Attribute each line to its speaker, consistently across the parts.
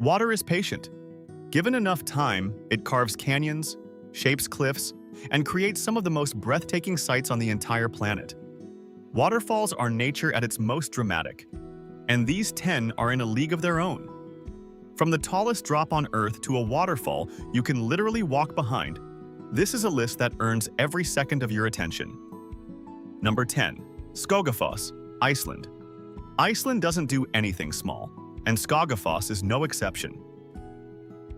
Speaker 1: Water is patient. Given enough time, it carves canyons, shapes cliffs, and creates some of the most breathtaking sights on the entire planet. Waterfalls are nature at its most dramatic, and these 10 are in a league of their own. From the tallest drop on Earth to a waterfall you can literally walk behind, this is a list that earns every second of your attention. Number 10. Skógafoss, Iceland. Iceland doesn't do anything small, and Skógafoss is no exception.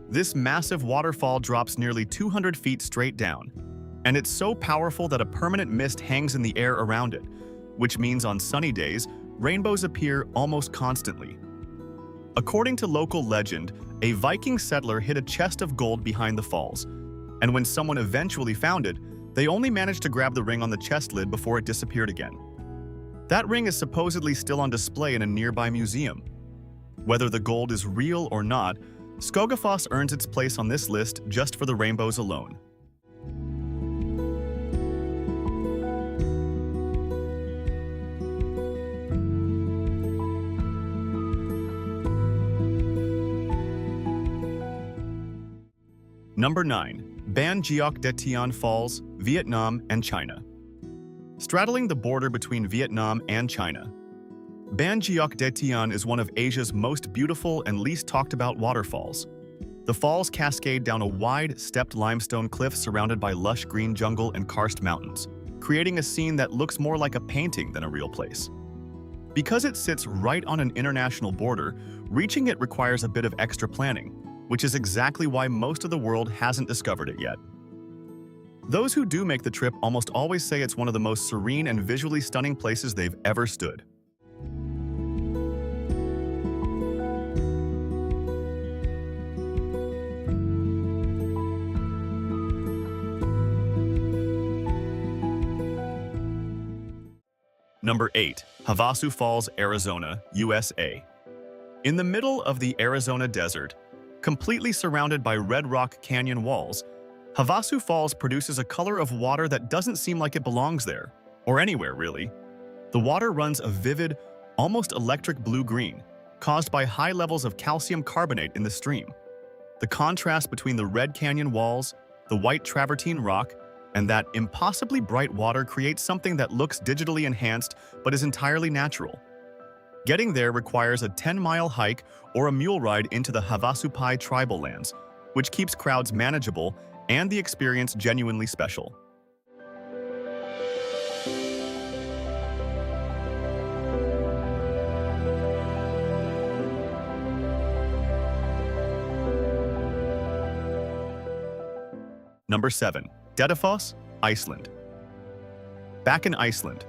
Speaker 1: This massive waterfall drops nearly 200 feet straight down, and it's so powerful that a permanent mist hangs in the air around it, which means on sunny days, rainbows appear almost constantly. According to local legend, a Viking settler hid a chest of gold behind the falls, and when someone eventually found it, they only managed to grab the ring on the chest lid before it disappeared again. That ring is supposedly still on display in a nearby museum. Whether the gold is real or not, Skógafoss earns its place on this list just for the rainbows alone. Number 9. Gioc Detian Falls, Vietnam and China. Straddling the border between Vietnam and China, Gioc Detian is one of Asia's most beautiful and least talked about waterfalls. The falls cascade down a wide, stepped limestone cliff surrounded by lush green jungle and karst mountains, creating a scene that looks more like a painting than a real place. Because it sits right on an international border, reaching it requires a bit of extra planning, which is exactly why most of the world hasn't discovered it yet. Those who do make the trip almost always say it's one of the most serene and visually stunning places they've ever stood. Number 8. Havasu Falls, Arizona, USA. In the middle of the Arizona desert, completely surrounded by red rock canyon walls, Havasu Falls produces a color of water that doesn't seem like it belongs there, or anywhere really. The water runs a vivid, almost electric blue-green, caused by high levels of calcium carbonate in the stream. The contrast between the red canyon walls, the white travertine rock, and that impossibly bright water creates something that looks digitally enhanced but is entirely natural. Getting there requires a 10-mile hike or a mule ride into the Havasupai tribal lands, which keeps crowds manageable and the experience genuinely special. Number 7. Dettifoss, Iceland. Back in Iceland,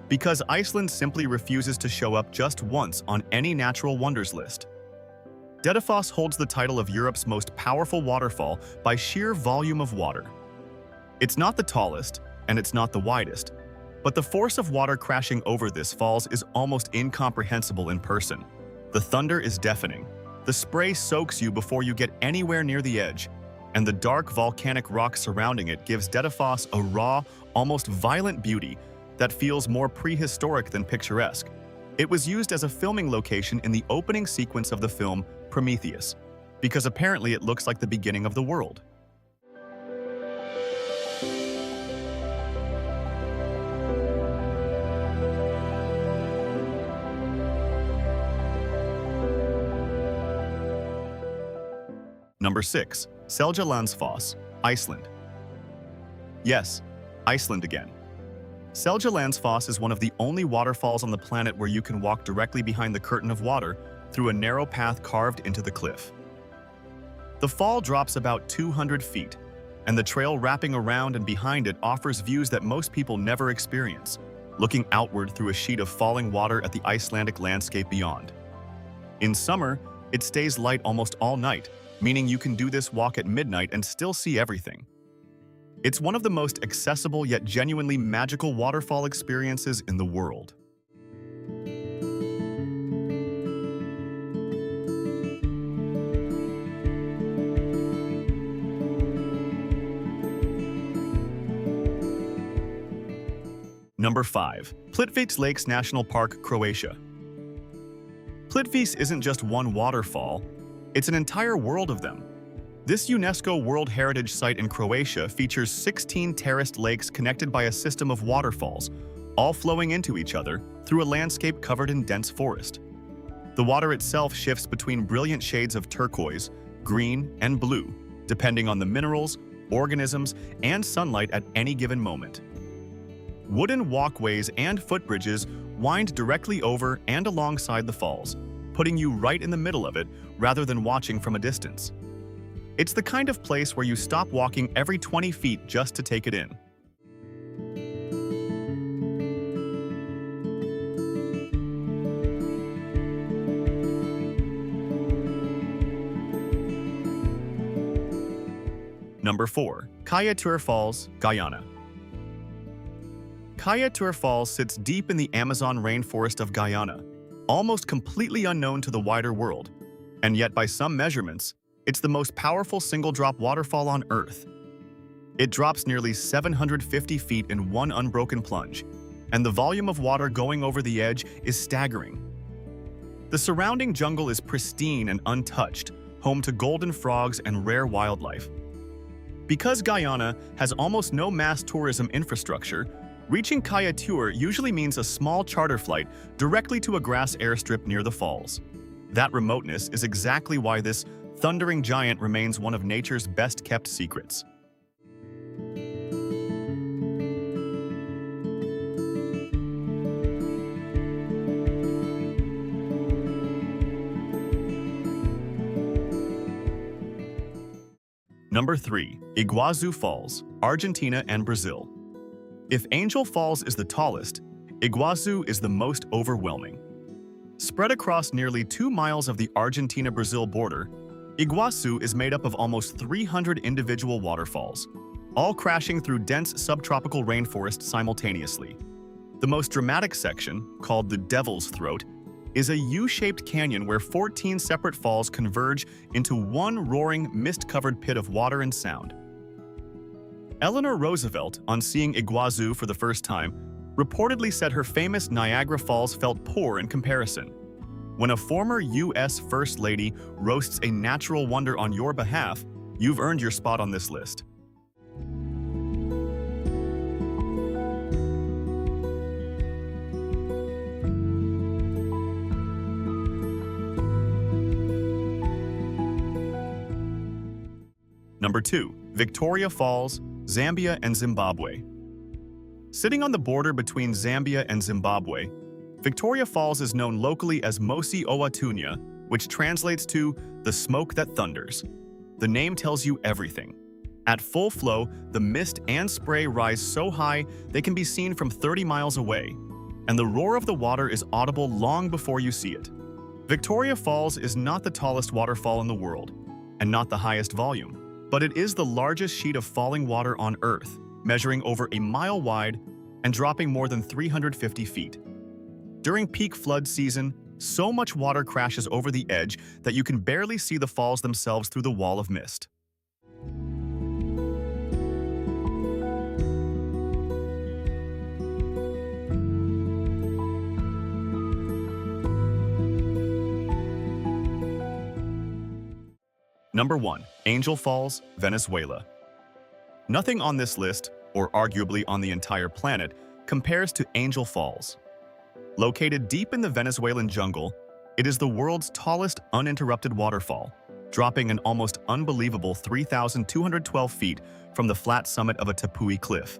Speaker 1: because Iceland simply refuses to show up just once on any natural wonders list. Dettifoss holds the title of Europe's most powerful waterfall by sheer volume of water. It's not the tallest, and it's not the widest, but the force of water crashing over this falls is almost incomprehensible in person. The thunder is deafening. The spray soaks you before you get anywhere near the edge, and the dark volcanic rock surrounding it gives Dettifoss a raw, almost violent beauty that feels more prehistoric than picturesque. It was used as a filming location in the opening sequence of the film Prometheus, because apparently it looks like the beginning of the world. Number 6. Seljalandsfoss, Iceland. Yes, Iceland again. Seljalandsfoss is one of the only waterfalls on the planet where you can walk directly behind the curtain of water through a narrow path carved into the cliff. The fall drops about 200 feet, and the trail wrapping around and behind it offers views that most people never experience, looking outward through a sheet of falling water at the Icelandic landscape beyond. In summer, it stays light almost all night, meaning you can do this walk at midnight and still see everything. It's one of the most accessible yet genuinely magical waterfall experiences in the world. Number 5. Plitvice Lakes National Park, Croatia. Plitvice isn't just one waterfall, It's an entire world of them. This UNESCO World Heritage Site in Croatia features 16 terraced lakes connected by a system of waterfalls, all flowing into each other through a landscape covered in dense forest. The water itself shifts between brilliant shades of turquoise, green, and blue, depending on the minerals, organisms, and sunlight at any given moment. Wooden walkways and footbridges wind directly over and alongside the falls, putting you right in the middle of it rather than watching from a distance. It's the kind of place where you stop walking every 20 feet just to take it in. Number 4. Kaieteur Falls, Guyana. Kaieteur Falls sits deep in the Amazon rainforest of Guyana, almost completely unknown to the wider world, and yet by some measurements, it's the most powerful single-drop waterfall on Earth. It drops nearly 750 feet in one unbroken plunge, and the volume of water going over the edge is staggering. The surrounding jungle is pristine and untouched, home to golden frogs and rare wildlife. Because Guyana has almost no mass tourism infrastructure, reaching Kaieteur usually means a small charter flight directly to a grass airstrip near the falls. That remoteness is exactly why this thundering giant remains one of nature's best-kept secrets. Number 3. Iguazu Falls, Argentina and Brazil. If Angel Falls is the tallest, Iguazu is the most overwhelming. Spread across nearly 2 miles of the Argentina-Brazil border, Iguazu is made up of almost 300 individual waterfalls, all crashing through dense subtropical rainforest simultaneously. The most dramatic section, called the Devil's Throat, is a U-shaped canyon where 14 separate falls converge into one roaring, mist-covered pit of water and sound. Eleanor Roosevelt, on seeing Iguazu for the first time, reportedly said her famous Niagara Falls felt poor in comparison. When a former U.S. First Lady roasts a natural wonder on your behalf, you've earned your spot on this list. Number 2. Victoria Falls, Zambia and Zimbabwe. Sitting on the border between Zambia and Zimbabwe, Victoria Falls is known locally as Mosi Owatunya, which translates to the smoke that thunders. The name tells you everything. At full flow, the mist and spray rise so high they can be seen from 30 miles away, and the roar of the water is audible long before you see it. Victoria Falls is not the tallest waterfall in the world, and not the highest volume, but it is the largest sheet of falling water on Earth, measuring over a mile wide and dropping more than 350 feet. During peak flood season, so much water crashes over the edge that you can barely see the falls themselves through the wall of mist. Number 1. Angel Falls, Venezuela. Nothing on this list, or arguably on the entire planet, compares to Angel Falls. Located deep in the Venezuelan jungle, it is the world's tallest uninterrupted waterfall, dropping an almost unbelievable 3,212 feet from the flat summit of a Tepui cliff.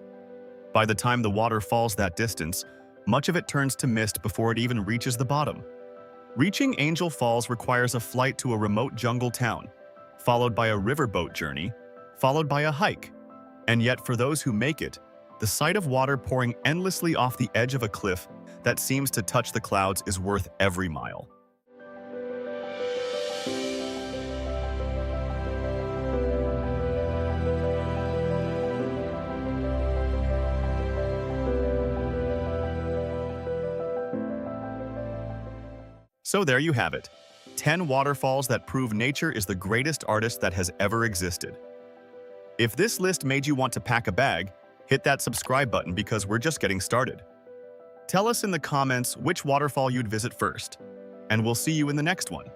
Speaker 1: By the time the water falls that distance, much of it turns to mist before it even reaches the bottom. Reaching Angel Falls requires a flight to a remote jungle town, followed by a riverboat journey, followed by a hike. And yet, for those who make it, the sight of water pouring endlessly off the edge of a cliff that seems to touch the clouds is worth every mile. So there you have it. 10 waterfalls that prove nature is the greatest artist that has ever existed. If this list made you want to pack a bag, hit that subscribe button because we're just getting started. Tell us in the comments which waterfall you'd visit first, and we'll see you in the next one.